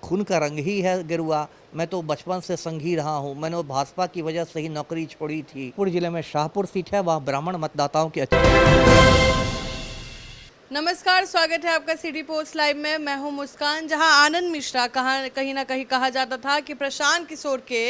खून का रंग ही है गेरुआ, मैं तो बचपन से संघी रहा हूँ, मैंने भाजपा की वजह से ही नौकरी छोड़ी थी। पूरे जिले में शाहपुर सीट है, वह ब्राह्मण मतदाताओं की अच्छी। नमस्कार, स्वागत है आपका सिटी पोस्ट लाइव में। मैं हूं मुस्कान। जहां आनंद मिश्रा कहीं ना कहीं कहा जाता था कि प्रशांत किशोर के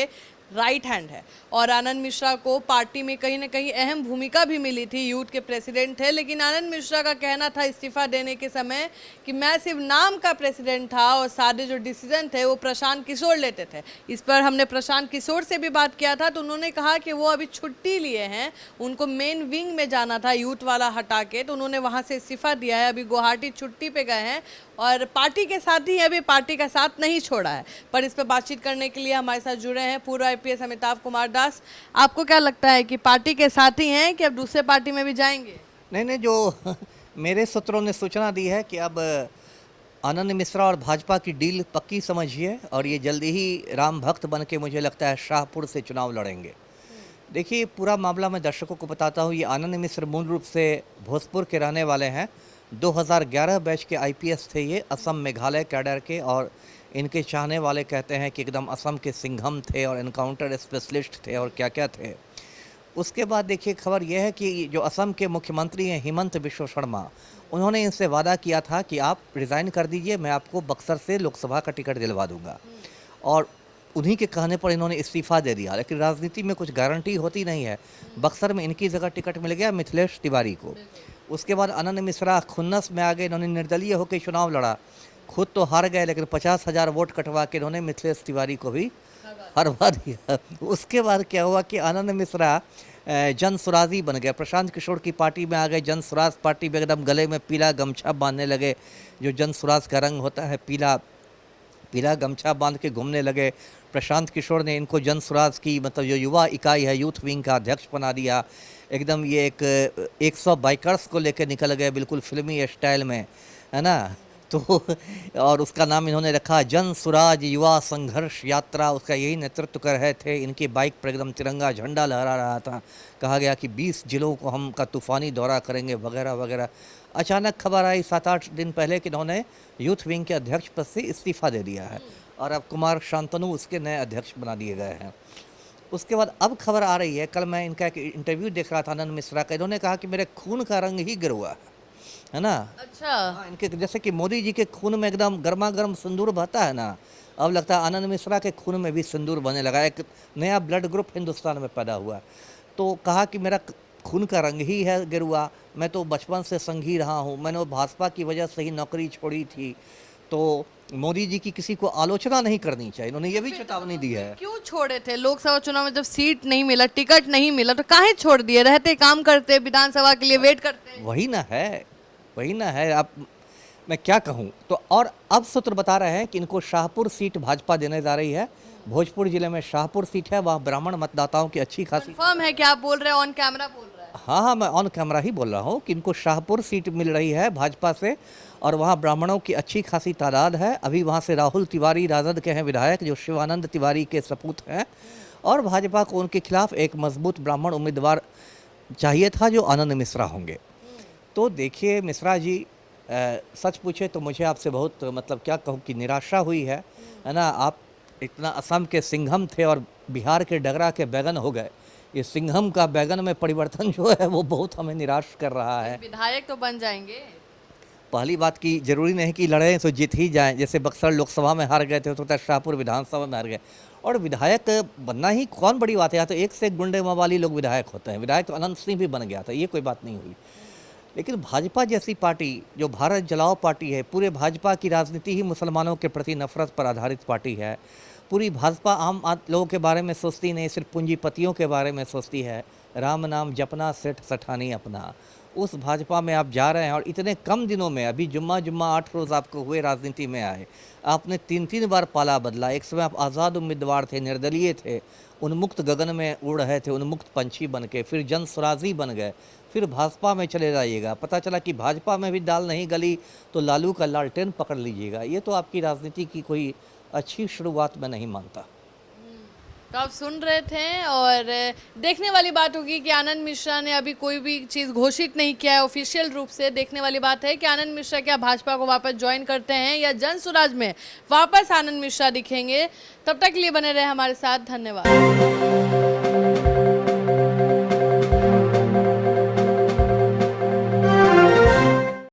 राइट हैंड है और आनंद मिश्रा को पार्टी में कहीं ना कहीं अहम भूमिका भी मिली थी, यूथ के प्रेसिडेंट थे। लेकिन आनंद मिश्रा का कहना था इस्तीफा देने के समय कि मैं सिर्फ नाम का प्रेसिडेंट था और सारे जो डिसीजन थे वो प्रशांत किशोर लेते थे। इस पर हमने प्रशांत किशोर से भी बात किया था तो उन्होंने कहा कि वो अभी छुट्टी लिए हैं, उनको मेन विंग में जाना था यूथ वाला हटा के, तो उन्होंने वहाँ से इस्तीफा दिया है। अभी गुवाहाटी छुट्टी पे गए हैं और पार्टी के साथ ही अभी पार्टी का साथ नहीं छोड़ा है। पर इस पर बातचीत करने के लिए हमारे साथ जुड़े हैं पूर्व आईपीएस अमिताभ कुमार दास। आपको क्या लगता है कि पार्टी के साथ ही हैं कि अब दूसरे पार्टी में भी जाएंगे? नहीं, जो मेरे सूत्रों ने सूचना दी है कि अब आनंद मिश्रा और भाजपा की डील पक्की समझिए और ये जल्दी ही राम भक्त बन के मुझे लगता है शाहपुर से चुनाव लड़ेंगे। देखिए, पूरा मामला मैं दर्शकों को बताता हूँ। ये आनंद मिश्र मूल रूप से भोजपुर के रहने वाले हैं। 2011 बैच के आईपीएस थे ये, असम मेघालय कैडर के, और इनके चाहने वाले कहते हैं कि एकदम असम के सिंघम थे और एनकाउंटर स्पेशलिस्ट थे और क्या क्या थे। उसके बाद देखिए, खबर यह है कि जो असम के मुख्यमंत्री हैं हिमंत बिश्व शर्मा, उन्होंने इनसे वादा किया था कि आप रिज़ाइन कर दीजिए, मैं आपको बक्सर से लोकसभा का टिकट दिलवा दूंगा। और उन्हीं के कहने पर इन्होंने इस्तीफा दे दिया। लेकिन राजनीति में कुछ गारंटी होती नहीं है। बक्सर में इनकी जगह टिकट मिल गया मिथिलेश तिवारी को। उसके बाद आनंद मिश्रा खुन्नस में आ गए, इन्होंने निर्दलीय होकर चुनाव लड़ा। खुद तो हार गए लेकिन 50,000 वोट कटवा के इन्होंने मिथिलेश तिवारी को भी हरवा दिया। उसके बाद क्या हुआ कि आनंद मिश्रा जन सुराजी बन गए, प्रशांत किशोर की पार्टी में आ गए। जन सुराज पार्टी में एकदम गले में पीला गमछा बांधने लगे, जो जन सुराज का रंग होता है, पीला पीला गमछा बांध के घूमने लगे। प्रशांत किशोर ने इनको जन स्वराज की मतलब जो युवा इकाई है यूथ विंग का अध्यक्ष बना दिया। एकदम ये एक 100 बाइकर्स को लेकर निकल गए बिल्कुल फिल्मी स्टाइल में, है ना। तो और उसका नाम इन्होंने रखा जन स्वराज युवा संघर्ष यात्रा। उसका यही नेतृत्व कर रहे थे। इनकी बाइक पर एकदम तिरंगा झंडा लहरा रहा था। कहा गया कि 20 जिलों को हम का तूफानी दौरा करेंगे वगैरह वगैरह। अचानक खबर आई 7-8 दिन पहले कि इन्होंने यूथ विंग के अध्यक्ष पद से इस्तीफा दे दिया है और अब कुमार शांतनु उसके नए अध्यक्ष बना दिए गए हैं। उसके बाद अब खबर आ रही है, कल मैं इनका एक इंटरव्यू देख रहा था आनंद मिश्रा का, इन्होंने कहा कि मेरे खून का रंग ही गिरुआ है ना। अच्छा। हाँ, इनके जैसे कि मोदी जी के खून में एकदम गर्मा गर्म सिंदूर बहता है ना, अब लगता है आनंद मिश्रा के खून में भी सिंदूर बहने लगा। एक नया ब्लड ग्रुप हिंदुस्तान में पैदा हुआ। तो कहा कि मेरा खून का रंग ही है गेरुआ, मैं तो बचपन से संघी रहा हूँ, मैंने भाजपा की वजह से ही नौकरी छोड़ी थी। तो मोदी जी की किसी को आलोचना नहीं करनी चाहिए, इन्होंने ये भी चेतावनी दी है। क्यों छोड़े थे? लोकसभा चुनाव में जब सीट नहीं मिला, टिकट नहीं मिला, तो काहे छोड़ दिए? रहते काम करते, विधानसभा के लिए वेट करते। वही ना है, वही ना है। अब मैं क्या कहूँ। तो और अब सूत्र बता रहे हैं कि इनको शाहपुर सीट भाजपा देने जा रही है। भोजपुर जिले में शाहपुर सीट है, वह ब्राह्मण मतदाताओं की अच्छी खासी। कंफर्म है कि आप बोल रहे हैं, ऑन कैमरा बोल रहे हैं? हाँ हाँ, मैं ऑन कैमरा ही बोल रहा हूँ कि इनको शाहपुर सीट मिल रही है भाजपा से और वहाँ ब्राह्मणों की अच्छी खासी तादाद है। अभी वहाँ से राहुल तिवारी राजद के हैं विधायक, जो शिवानंद तिवारी के सपूत हैं, और भाजपा को उनके खिलाफ एक मजबूत ब्राह्मण उम्मीदवार चाहिए था जो आनंद मिश्रा होंगे। तो देखिए मिश्रा जी, सच पूछे तो मुझे आपसे बहुत मतलब क्या कहूँ कि निराशा हुई है ना। आप इतना असम के सिंघम थे और बिहार के डगरा के बैगन हो गए। ये सिंघम का बैगन में परिवर्तन जो है वो बहुत हमें निराश कर रहा है। विधायक तो बन जाएंगे। पहली बात की जरूरी नहीं कि लड़े तो जीत ही जाएं। जैसे बक्सर लोकसभा में हार गए थे तो शाहपुर विधानसभा में हार गए। और विधायक बनना ही कौन बड़ी बात है, यहाँ तो एक से एक गुंडे मवाली लोग विधायक होते हैं। विधायक तो अनंत सिंह भी बन गया था, ये कोई बात नहीं हुई। लेकिन भाजपा जैसी पार्टी जो भारत जलाओ पार्टी है, पूरे भाजपा की राजनीति ही मुसलमानों के प्रति नफरत पर आधारित पार्टी है। पूरी भाजपा आम लोगों के बारे में सोचती नहीं, सिर्फ पूंजीपतियों के बारे में सोचती है। राम नाम जपना सेठ सठानी अपना। उस भाजपा में आप जा रहे हैं और इतने कम दिनों में, अभी जुम्मा 8 रोज़ आपको हुए राजनीति में आए, आपने 3 बार पाला बदला। एक समय आप आज़ाद उम्मीदवार थे, निर्दलीय थे, उन्मुक्त गगन में उड़ रहे थे, उन्मुक्त पंछी बन के, फिर जन स्वराजी बन गए, फिर भाजपा में चले जाइएगा। पता चला कि भाजपा में भी दाल नहीं गली तो लालू का लालटेन पकड़ लीजिएगा। ये तो आपकी राजनीति की कोई अच्छी शुरुआत मैं नहीं मानता। तो आप सुन रहे थे और देखने वाली बात होगी कि आनंद मिश्रा ने अभी कोई भी चीज़ घोषित नहीं किया है ऑफिशियल रूप से। देखने वाली बात है कि आनंद मिश्रा क्या भाजपा को वापस ज्वाइन करते हैं या जन स्वराज में वापस आनंद मिश्रा दिखेंगे। तब तक के लिए बने रहे हमारे साथ, धन्यवाद।